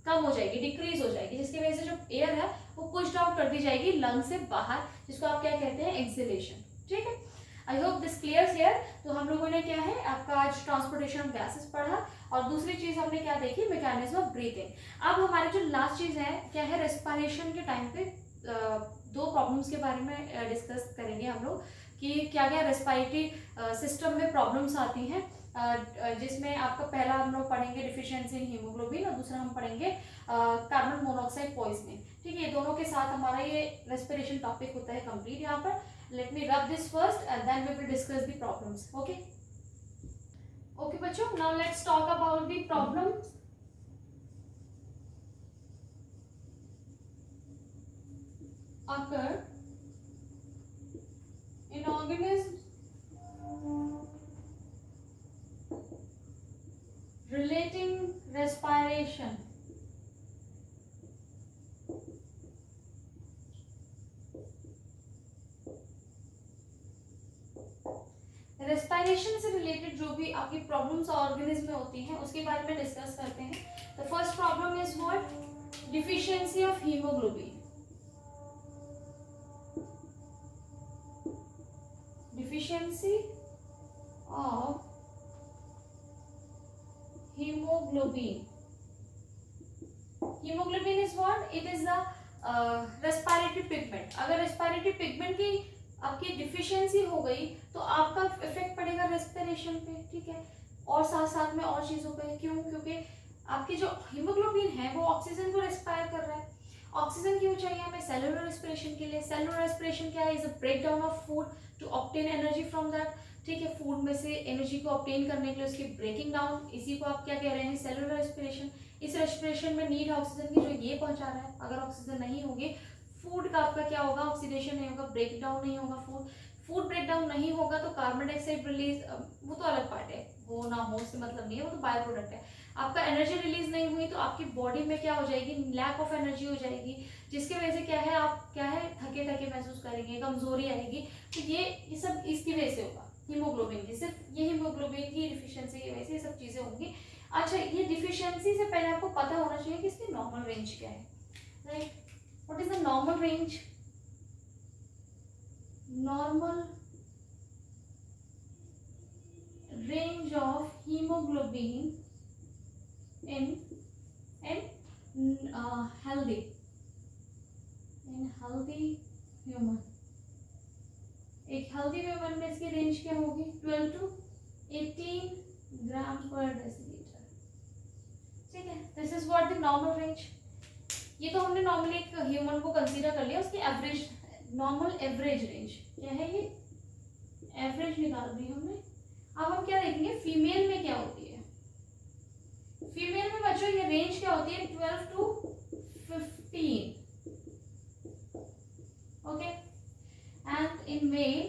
कम हो जाएगी, डिक्रीज हो जाएगी, जिसकी वजह से जो एयर है वो पुश्ड आउट कर दी जाएगी लंग से बाहर, जिसको आप क्या कहते हैं, एक्सहेलेशन, ठीक है। I hope this clears here. तो हम लोगों ने क्या है, आपका आज ट्रांसपोर्टेशन ऑफ गैसेस पढ़ा, और दूसरी चीज हमने क्या देखी, मैकेनिज्म ऑफ ब्रीथिंग। अब हमारी जो लास्ट चीज है क्या है, रेस्पिरेशन के टाइम पे दो प्रॉब्लम्स के बारे में डिस्कस करेंगे हम लोग, कि क्या क्या रेस्पिरेटरी सिस्टम में प्रॉब्लम्स आती हैं, जिसमें आपका पहला हम लोग पढ़ेंगे डिफिशियंसी इन हीमोग्लोबिन, और दूसरा हम पढ़ेंगे कार्बन मोनोऑक्साइड पॉइजनिंग, ठीक है। दोनों के साथ हमारा ये रेस्पिरेशन टॉपिक होता है कंप्लीट। यहाँ पर let me rub this first and then we will discuss the problems, okay? Okay बच्चों, now let's talk about the problems. Occur in organisms relating respiration. Respiration से रिलेटेड जो भी आपकी प्रॉब्लम्स ऑर्गेनिज्म में होती हैं उसके बारे में डिस्कस करते हैं। The first problem is what, deficiency of haemoglobin. Deficiency of haemoglobin. Haemoglobin is what, it is the respiratory pigment. अगर रेस्पिरेटरी पिगमेंट की आपकी डिफिशियंसी हो गई तो आपका इफेक्ट पड़ेगा रेस्पिरेशन पे, ठीक है, और साथ साथ में और चीजों पे। क्यों, क्योंकि आपकी जो हीमोग्लोबिन है वो ऑक्सीजन को रेस्पायर कर रहा है। ऑक्सीजन क्यों चाहिए हमें, सेलुलर रेस्पिरेशन के लिए। सेलुलर रेस्पिरेशन क्या है, is a break down of food to obtain energy from that, ठीक है। फूड में से एनर्जी को ऑब्टेन करने के लिए उसकी ब्रेकिंग डाउन, इसी को आप क्या कह रहे हैं, सेलुलर रेस्पिरेशन। इस रेस्पिरेशन में नीड ऑक्सीजन की जो ये पहुंचा रहा है, अगर ऑक्सीजन नहीं होगी फूड का आपका क्या होगा, ऑक्सीडेशन नहीं होगा, ब्रेक डाउन नहीं होगा फूड। फूड ब्रेक डाउन नहीं होगा तो कार्बन डाइऑक्साइड रिलीज, वो तो अलग पार्ट है, वो ना हो से मतलब नहीं है, वो तो बाय प्रोडक्ट है। आपका एनर्जी रिलीज नहीं हुई तो आपकी बॉडी में क्या हो जाएगी, लैक ऑफ एनर्जी हो जाएगी, जिसकी वजह से क्या है, आप क्या है, थके थके महसूस करेंगे, कमजोरी आएगी। तो ये सब इसकी वजह से होगा, हीमोग्लोबिन की, सिर्फ ये हीमोग्लोबिन की डिफिशियंसी की वजह से ये सब चीजें होंगी। अच्छा, ये डिफिशियंसी से पहले आपको पता होना चाहिए कि इसकी नॉर्मल रेंज क्या है, right. What is the normal range? Normal range of hemoglobin in healthy human. एक healthy human में इसकी रेंज क्या होगी, 12 to 18 ग्राम पर डेसीलीटर, ठीक है। This is what the normal range. ये तो हमने नॉर्मली एक ह्यूमन को कंसीडर कर लिया, उसकी एवरेज, नॉर्मल एवरेज रेंज क्या है, ये एवरेज निकाल दी हमने। अब हम क्या देखेंगे, फीमेल में क्या होती है। फीमेल में बच्चों ये रेंज क्या होती है, 12 to 15, okay. And in male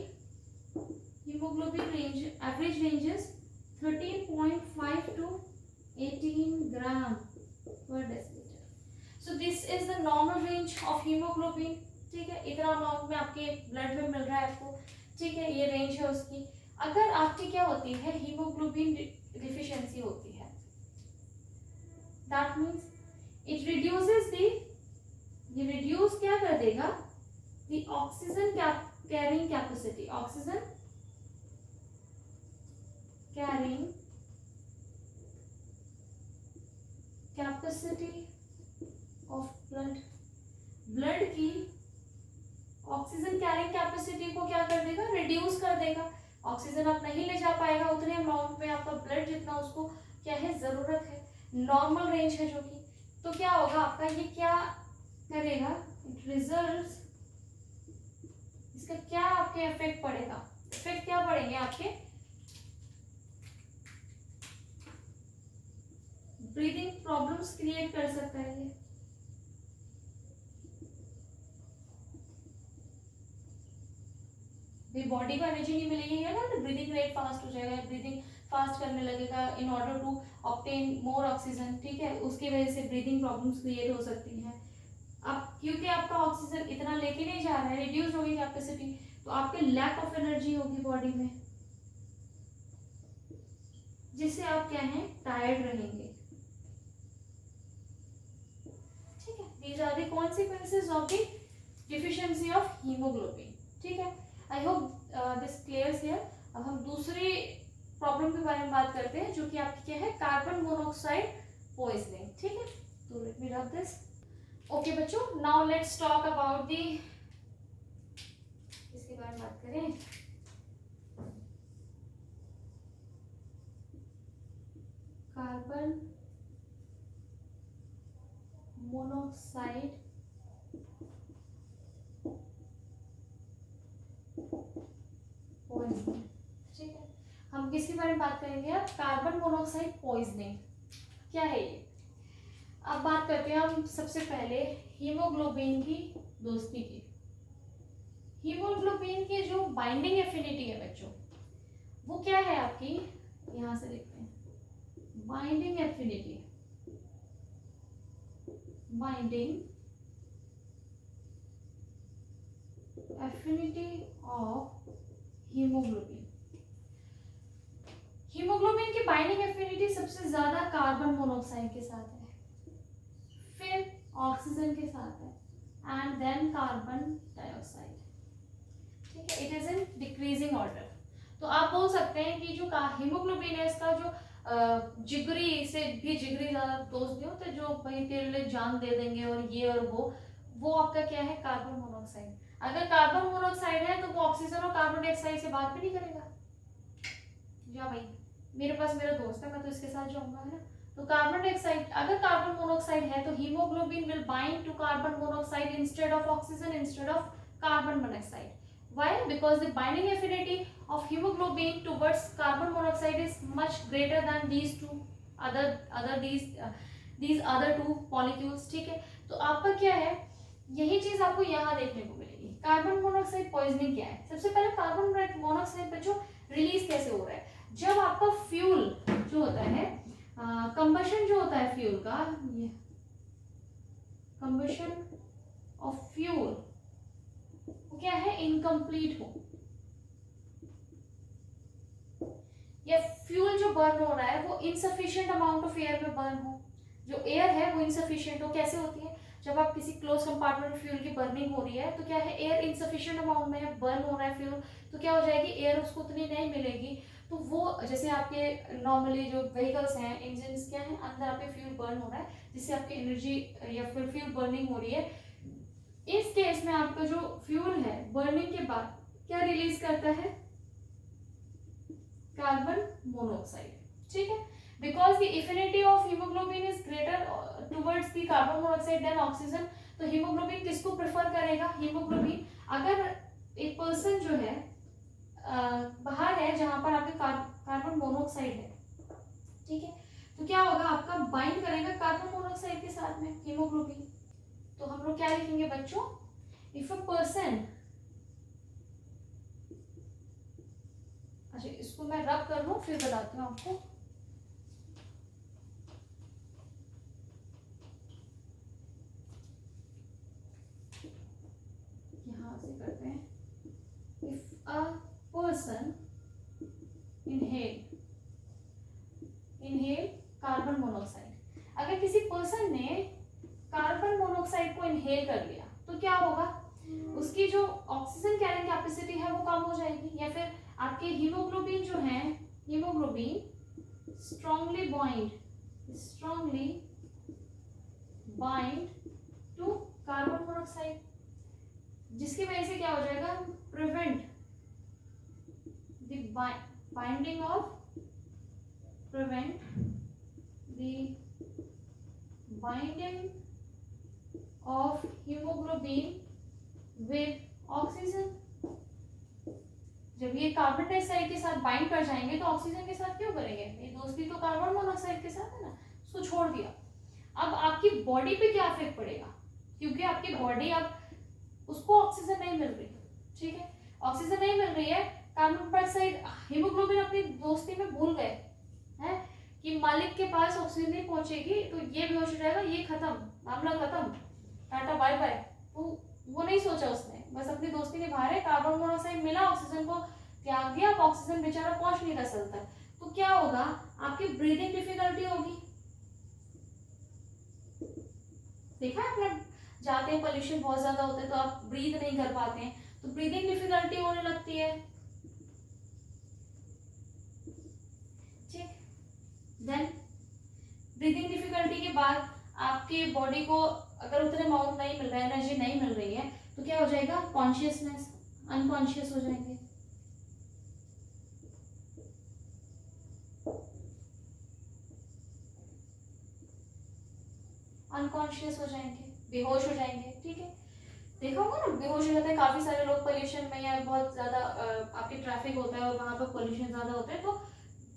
haemoglobin range, average range is 13.5 to 18 gram per decilitre. So this is the normal range of haemoglobin, ठीक है, इतना अमाउंट में आपके ब्लड में मिल रहा है आपको, ठीक है, ये रेंज है उसकी। अगर आपकी क्या होती है, हीमोग्लोबिन डिफिशियंसी होती है, that means it reduces the, ये रिड्यूस क्या कर देगा, the oxygen carrying capacity, oxygen carrying capacity of blood, blood की ऑक्सीजन कैरिंग कैपेसिटी को क्या कर देगा, रिड्यूस कर देगा। ऑक्सीजन आप नहीं ले जा पाएगा उतने अमाउंट में, आपका ब्लड जितना उसको क्या है जरूरत है, नॉर्मल रेंज है जो कि, तो क्या होगा आपका, ये क्या करेगा, इट रिजल्ट्स, इसका क्या आपके इफेक्ट पड़ेगा, इफेक्ट क्या पड़ेंगे आपके, ब्रीदिंग प्रॉब्लम्स क्रिएट कर सकता है ये, बॉडी को एनर्जी नहीं मिलेगी है ना, तो ब्रीदिंग रेट फास्ट हो जाएगा, ब्रीदिंग फास्ट करने लगेगा in order to obtain more oxygen, ठीक है, उसकी वजह से ब्रीदिंग प्रॉब्लम्स क्रिएट हो सकती हैं। अब क्योंकि आपका ऑक्सीजन इतना लेके नहीं जा रहा है, रिड्यूस होगी कैपेसिटी, तो आपके लैक ऑफ एनर्जी होगी बॉडी में, जिससे आप क्या हैं, टायर्ड रहेंगे, ठीक है। These are the consequences of the deficiency of haemoglobin, ठीक है। I hope this clears here. अब हम दूसरी प्रॉब्लम के बारे में बात करते हैं, जो कि आपकी क्या है, कार्बन मोनोऑक्साइड पॉइजनिंग, ठीक है। तो let me rub this. Okay बच्चों, now let's talk about the, इसके बारे में बात करें, कार्बन मोनोऑक्साइड पॉइजनिंग, ठीक है। हम किसके बारे में बात करेंगे अब, कार्बन मोनोऑक्साइड पॉइजनिंग क्या है ये। अब बात करते हैं हम सबसे पहले हीमोग्लोबिन की दोस्ती की। हीमोग्लोबिन की जो बाइंडिंग एफिनिटी है बच्चों, वो क्या है आपकी, यहां से देखते हैं, binding affinity, binding affinity of haemoglobin, haemoglobin की बाइंडिंग एफिनिटी सबसे ज्यादा कार्बन मोनोऑक्साइड के साथ है, फिर ऑक्सीजन के साथ है, एंड देन कार्बन डाइऑक्साइड, ठीक है। It is in decreasing order. तो आप बोल सकते हैं कि जो हीमोग्लोबिन है, इसका जो जिगरी से भी जिगरी ज्यादा दोस्त नहीं होते, जो भाई तेरे लिए जान दे देंगे और ये और वो आपका क्या है, कार्बन मोनोऑक्साइड। अगर कार्बन मोनोऑक्साइड है तो वो ऑक्सीजन और कार्बन डाइऑक्साइड से बात भी नहीं करेगा, जा भाई मेरे पास मेरा दोस्त है, मैं तो इसके साथ जाऊंगा, है ना। तो कार्बन डाइऑक्साइड, अगर कार्बन मोनोऑक्साइड है तो haemoglobin will bind to carbon monoxide instead of oxygen, instead of carbon monoxide. Why? Because the binding affinity of hemoglobin towards carbon monoxide is much greater than these two these other two molecules, ठीक है। तो आपका क्या है, यही चीज आपको यहाँ देखने को मिलेगी। कार्बन मोनोऑक्साइड पॉइजनिंग क्या है, सबसे पहले कार्बन मोनोऑक्साइड बच्चों रिलीज कैसे हो रहा है, जब आपका फ्यूल जो होता है, कंबशन जो होता है फ्यूल का, ये कंबशन ऑफ फ्यूल क्या है, इनकम्प्लीट हो, या फ्यूल जो बर्न हो रहा है वो इनसफिशिएंट अमाउंट ऑफ एयर में बर्न हो, जो एयर है वो इनसफिशिएंट हो। कैसे होती है, जब आप किसी क्लोज कंपार्टमेंट में फ्यूल की बर्निंग हो रही है तो क्या है, एयर इनसफिशिएंट अमाउंट में है, बर्न हो रहा है फ्यूल, तो क्या हो जाएगी, एयर उसको उतनी नहीं मिलेगी। तो वो जैसे आपके नॉर्मली जो व्हीकल्स हैं, इंजन क्या है, अंदर आपके फ्यूल बर्न हो रहा है, जिससे आपकी एनर्जी या फिर फ्यूल बर्निंग हो रही है। इस केस में आपका जो फ्यूल है बर्निंग के बाद क्या रिलीज करता है, कार्बन मोनोऑक्साइड, ठीक है। Because the affinity of haemoglobin is greater towards the carbon monoxide than oxygen, तो हीमोग्लोबिन किसको प्रेफर करेगा, हीमोग्लोबिन अगर एक पर्सन जो है बाहर है जहां पर आपके कार्बन मोनोऑक्साइड है, ठीक है, तो क्या होगा, आपका बाइंड करेगा कार्बन मोनोऑक्साइड के साथ में हीमोग्लोबिन। तो हम लोग क्या लिखेंगे बच्चों, इफ अ पर्सन, अच्छा इसको मैं रब कर लूं फिर बताती हूँ आपको। person inhale कार्बन मोनोऑक्साइड, अगर किसी पर्सन ने कार्बन मोनोऑक्साइड को इनहेल कर लिया तो क्या होगा, उसकी जो ऑक्सीजन कैरिंग कैपेसिटी है वो कम हो जाएगी, या फिर आपके हीमोग्लोबिन जो है, haemoglobin strongly bind to carbon monoxide, जिसकी वजह से क्या हो जाएगा, prevent the binding of haemoglobin with oxygen. जब ये कार्बन डाइऑक्साइड के साथ बाइंड कर जाएंगे तो ऑक्सीजन के साथ क्यों करेंगे, ये दोस्ती तो कार्बन मोनोऑक्साइड के साथ है ना, उसको छोड़ दिया। अब आपकी बॉडी पे क्या इफेक्ट पड़ेगा, क्योंकि आपकी बॉडी अब उसको ऑक्सीजन नहीं मिल रही, ठीक है, ऑक्सीजन नहीं मिल रही है, कार्बन डाइऑक्साइड हिमोग्लोबिन अपनी दोस्ती में भूल गए हैं कि मालिक के पास ऑक्सीजन नहीं पहुंचेगी तो ये बेहोश हो जाएगा, ये खत्म, मामला खत्म, टाटा बाय बाय। तो वो नहीं सोचा उसने, बस अपनी दोस्ती निभा रहे, कार्बन मोनोऑक्साइड मिला, ऑक्सीजन को त्याग दिया, अब ऑक्सीजन बेचारा पहुंच नहीं रहा सेल तक, तो क्या होगा, आपकी ब्रीदिंग डिफिकल्टी होगी। देखा है आपने, जाते हैं पोल्यूशन बहुत ज्यादा होता है तो आप ब्रीथ नहीं कर पाते हैं, तो ब्रीदिंग डिफिकल्टी होने लगती है, ठीक। देन ब्रीदिंग डिफिकल्टी के बाद आपके बॉडी को अगर उतने अमाउंट नहीं मिल रहा है, एनर्जी नहीं मिल रही है, तो क्या हो जाएगा, कॉन्शियसनेस, अनकॉन्शियस हो जाएंगे, अनकॉन्शियस हो जाएंगे, बेहोश हो जाएंगे, ठीक है। देखा होगा ना, बेहोश हो जाते हैं काफी सारे लोग पोल्यूशन में, या बहुत ज्यादा आपकी ट्रैफिक होता है और वहां पर पोल्यूशन ज्यादा होता है, तो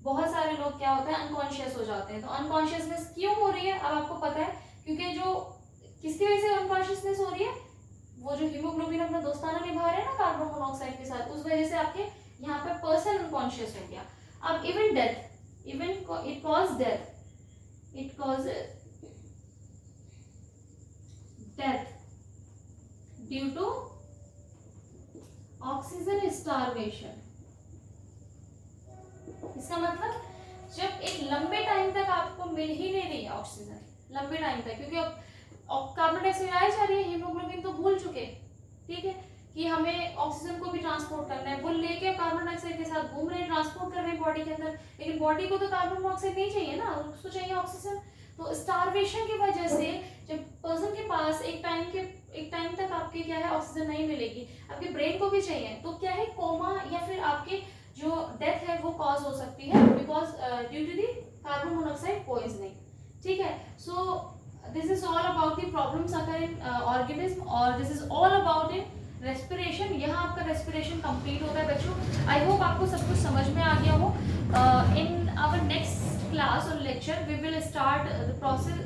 बहुत सारे लोग क्या होता है, अनकॉन्शियस हो जाते हैं। तो अनकॉन्शियसनेस क्यों हो रही है, अब आपको पता है, क्योंकि जो किसकी वजह से अनकॉन्शियसनेस हो रही है, वो जो हीमोग्लोबिन अपना दोस्ताना निभा रहे हैं ना कार्बन मोनोऑक्साइड के साथ, उस वजह से आपके यहाँ पे पर्सन अनकॉन्शियस हो गया। अब even death, it cause death due to oxygen starvation. इसका मतलब जब एक लंबे टाइम तक आपको मिल ही नहीं रही है ऑक्सीजन, लंबे टाइम तक, क्योंकि अब कार्बन डाइऑक्साइड आई जा रही है, हीमोग्लोबिन तो भूल चुके, ठीक है, कि हमें ऑक्सीजन को भी ट्रांसपोर्ट करना है, वो लेके कार्बन डाइऑक्साइड के साथ घूम रहे हैं, ट्रांसपोर्ट कर रहे हैं बॉडी के अंदर, लेकिन बॉडी को तो कार्बन मोनोऑक्साइड नहीं चाहिए ना, उसको चाहिए ऑक्सीजन। तो स्टारवेशन की वजह से जब पर्सन के पास एक टाइम तक आपके क्या है, ऑक्सीजन नहीं मिलेगी, आपके ब्रेन को भी चाहिए, तो क्या है, कोमा या फिर आपके जो डेथ है वो कॉज हो सकती है, because due to the carbon monoxide poisoning, ठीक है। So this is all about the problems occur in organism, और this is all about in respiration. यहाँ आपका रेस्पिरेशन कंप्लीट होता है बच्चों। आई होप आपको सब कुछ समझ में आ गया हो। In our next class or lecture we will start the process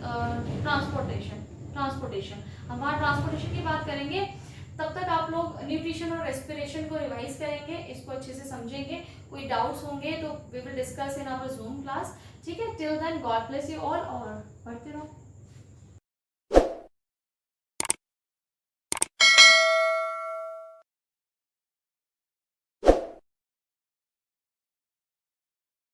transportation. हम वहाँ ट्रांसपोर्टेशन की बात करेंगे, तब तक आप लोग न्यूट्रिशन और रेस्पिरेशन को रिवाइज करेंगे, इसको अच्छे से समझेंगे। कोई डाउट्स होंगे तो we will discuss in our Zoom class, ठीक है। Till then God bless you all, और पढ़ते रहो।